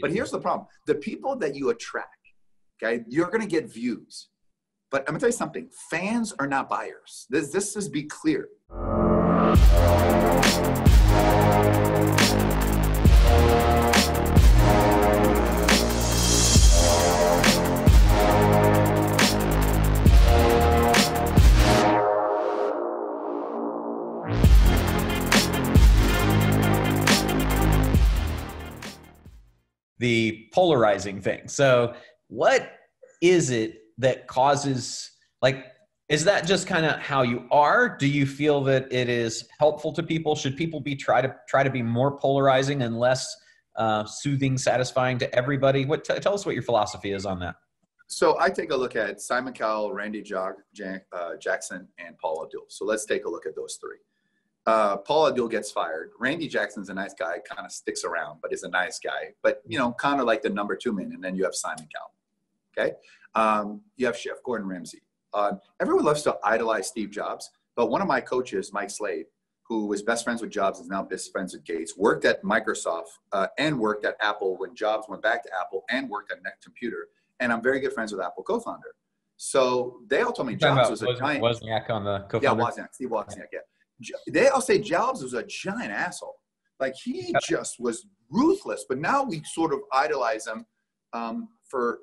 But here's the problem. The people that you attract, okay, you're going to get views. But I'm going to tell you something. Fans are not buyers. This just be clear. The polarizing thing. So what is it that causes, like, is that just kind of how you are? Do you feel that it is helpful to people? Should people be try to be more polarizing and less soothing, satisfying to everybody? Tell us what your philosophy is on that. So I take a look at Simon Cowell, Randy Jackson, and Paul Abdul. So let's take a look at those three. Paul Abdul gets fired. Randy Jackson's a nice guy, kind of sticks around, but is a nice guy. But, you know, kind of like the number two man. And then you have Simon Cowell. Okay. You have Chef Gordon Ramsay. Everyone loves to idolize Steve Jobs. But one of my coaches, Mike Slade, who was best friends with Jobs, is now best friends with Gates, worked at Microsoft and worked at Apple when Jobs went back to Apple, and worked at Net Computer. And I'm very good friends with Apple co-founder. So they all told me Jobs was a giant. Wozniak on the co-founder? Yeah, Steve Wozniak, yeah. They all say Jobs was a giant asshole. Like, he just was ruthless. But now we sort of idolize him for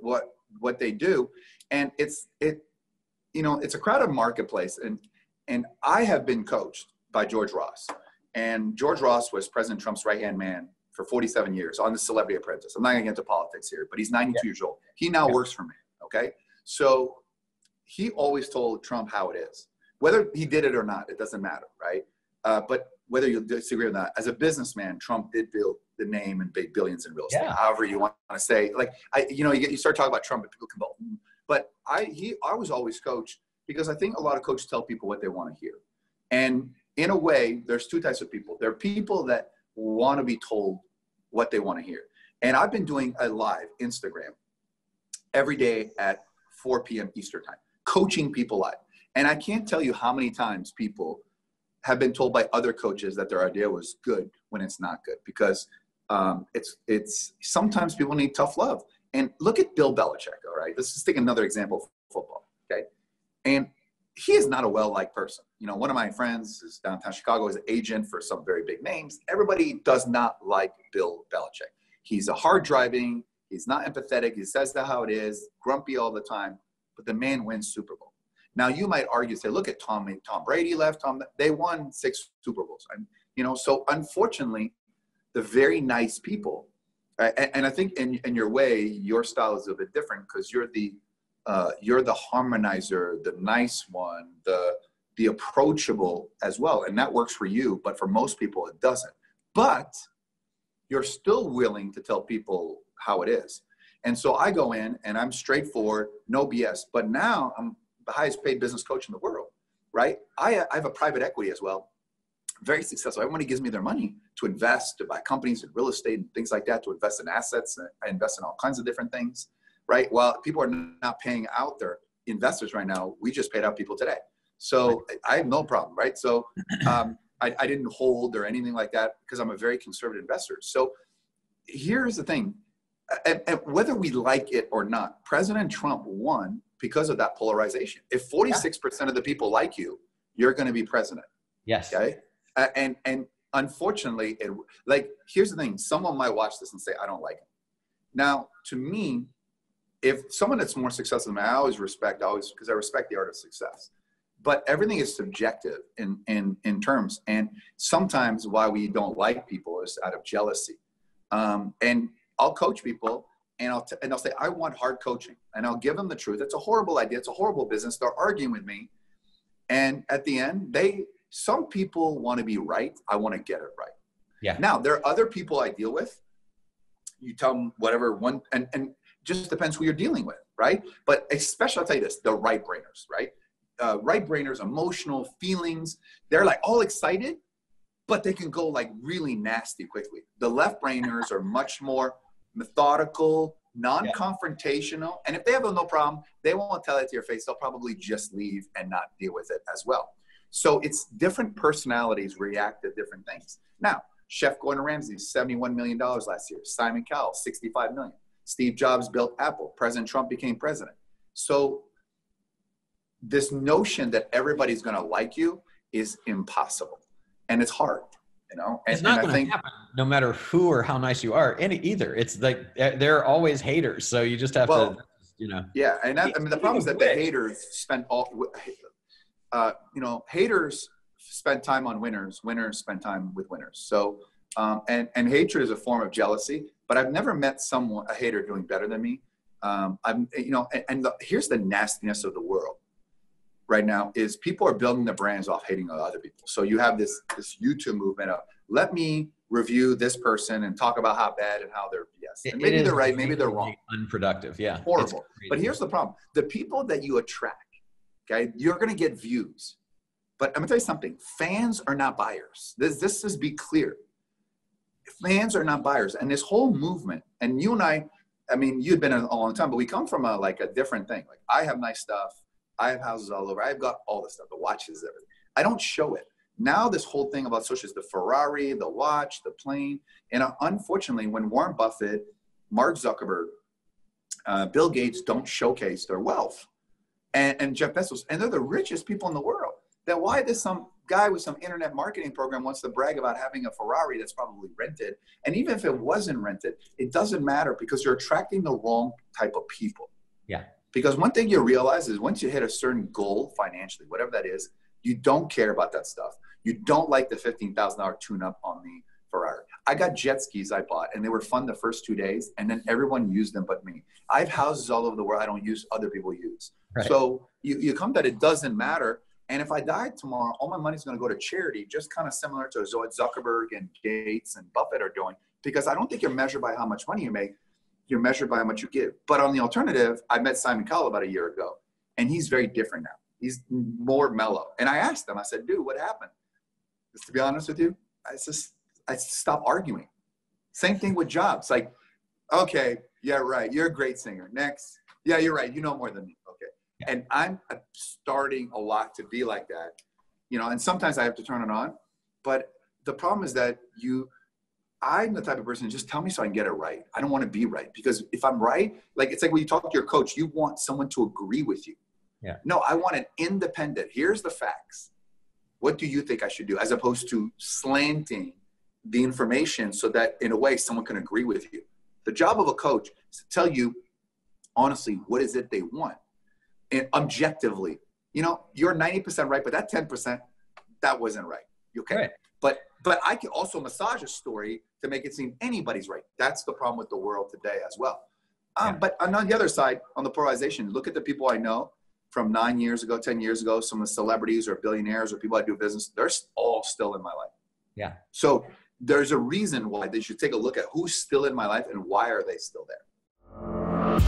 what they do, and it's a crowded marketplace. And I have been coached by George Ross, and George Ross was President Trump's right-hand man for 47 years on The Celebrity Apprentice. I'm not going to get into politics here, but he's 92 years old. He now works for me. Okay, so he always told Trump how it is. Whether he did it or not, it doesn't matter, right? But whether you disagree or not, as a businessman, Trump did build the name and big billions in real estate. However you want to say, like, you start talking about Trump and people come up. But I was always coached, because I think a lot of coaches tell people what they want to hear. And in a way, there's two types of people. There are people that want to be told what they want to hear. And I've been doing a live Instagram every day at 4 p.m. Eastern time, coaching people live. And I can't tell you how many times people have been told by other coaches that their idea was good when it's not good, because it's sometimes people need tough love. And look at Bill Belichick, all right? Let's just take another example of football, okay? And he is not a well-liked person. You know, one of my friends is downtown Chicago, is an agent for some very big names. Everybody does not like Bill Belichick. He's a hard driving, he's not empathetic, he says that how it is, grumpy all the time, but the man wins Super Bowl. Now, you might argue, say, look at Tom Brady left. They won 6 Super Bowls. So unfortunately, the very nice people, and I think in your way, your style is a bit different, because you're the harmonizer, the nice one, the approachable as well. And that works for you, but for most people, it doesn't. But you're still willing to tell people how it is. And so I go in and I'm straightforward, no BS. But now I'm the highest paid business coach in the world, right? I have a private equity as well, very successful. Everybody gives me their money to invest, to buy companies in real estate and things like that, to invest in assets. I invest in all kinds of different things, right? While people are not paying out their investors right now, we just paid out people today. So I have no problem, right? So I didn't hold or anything like that, because I'm a very conservative investor. So here's the thing, and whether we like it or not, President Trump won because of that polarization. If 46% of the people like you, you're going to be president. Yes. Okay. And unfortunately, here's the thing. Someone might watch this and say, I don't like him. Now, to me, if someone that's more successful than me, because I respect the art of success. But everything is subjective in terms. And sometimes why we don't like people is out of jealousy. And I'll coach people, and I'll say, I want hard coaching. And I'll give them the truth. It's a horrible idea. It's a horrible business. They're arguing with me. And at the end, some people want to be right. I want to get it right. Yeah. Now, there are other people I deal with. You tell them whatever one, and just depends who you're dealing with, right? But especially, I'll tell you this, the right-brainers, right? Right-brainers, emotional feelings, they're like all excited, but they can go like really nasty quickly. The left-brainers are much more methodical, non-confrontational. And if they have no problem, they won't tell it to your face. They'll probably just leave and not deal with it as well. So it's different personalities react to different things. Now, Chef Gordon Ramsay, $71 million last year. Simon Cowell, $65 million. Steve Jobs built Apple. President Trump became president. So this notion that everybody's going to like you is impossible. And it's hard, you know? And, it's not going to happen no matter who or how nice you are either. It's like there are always haters. So you just have to, you know. Yeah. And I mean, the problem is that the haters spend haters spend time on winners. Winners spend time with winners. So, and hatred is a form of jealousy, but I've never met a hater doing better than me. Here's the nastiness of the world right now is people are building their brands off hating other people. So you have this YouTube movement of, let me review this person and talk about how bad and how they're BS. And maybe they're right, maybe they're wrong. Unproductive, yeah. Horrible. But here's the problem. The people that you attract, okay, you're going to get views. But I'm going to tell you something. Fans are not buyers. This is be clear. Fans are not buyers. And this whole movement, and you and I mean, you'd been in a long time, but we come from a different thing. Like, I have nice stuff. I have houses all over. I've got all the stuff, the watches, everything. I don't show it. Now this whole thing about social is the Ferrari, the watch, the plane. And unfortunately, when Warren Buffett, Mark Zuckerberg, Bill Gates don't showcase their wealth, and Jeff Bezos, and they're the richest people in the world, then why does some guy with some internet marketing program wants to brag about having a Ferrari that's probably rented? And even if it wasn't rented, it doesn't matter because you're attracting the wrong type of people. Yeah. Because one thing you realize is once you hit a certain goal financially, whatever that is, you don't care about that stuff. You don't like the $15,000 tune-up on the Ferrari. I got jet skis I bought, and they were fun the first 2 days, and then everyone used them but me. I have houses all over the world I don't use, other people use. Right. So you come that it doesn't matter. And if I died tomorrow, all my money's going to go to charity, just kind of similar to what Zuckerberg and Gates and Buffett are doing, because I don't think you're measured by how much money you make. You're measured by how much you give. But on the alternative, I met Simon Cowell about a year ago, and he's very different now. He's more mellow. And I asked him, I said, dude, what happened? Just to be honest with you, I stopped arguing. Same thing with Jobs. Like, okay, yeah, right. You're a great singer. Next. Yeah, you're right. You know more than me. Okay. And I'm starting a lot to be like that, you know, and sometimes I have to turn it on. But the problem is that I'm the type of person, just tell me so I can get it right. I don't want to be right, because if I'm right, like, it's like when you talk to your coach, you want someone to agree with you. Yeah. No, I want an independent. Here's the facts. What do you think I should do? As opposed to slanting the information so that in a way someone can agree with you. The job of a coach is to tell you, honestly, what is it they want? And objectively, you know, you're 90% right, but that 10%, that wasn't right. You okay? Right. But I can also massage a story to make it seem anybody's right. That's the problem with the world today as well. But on the other side, on the polarization, look at the people I know from 9 years ago, 10 years ago, some of the celebrities or billionaires or people I do business, they're all still in my life. Yeah. So there's a reason why they should take a look at who's still in my life and why are they still there.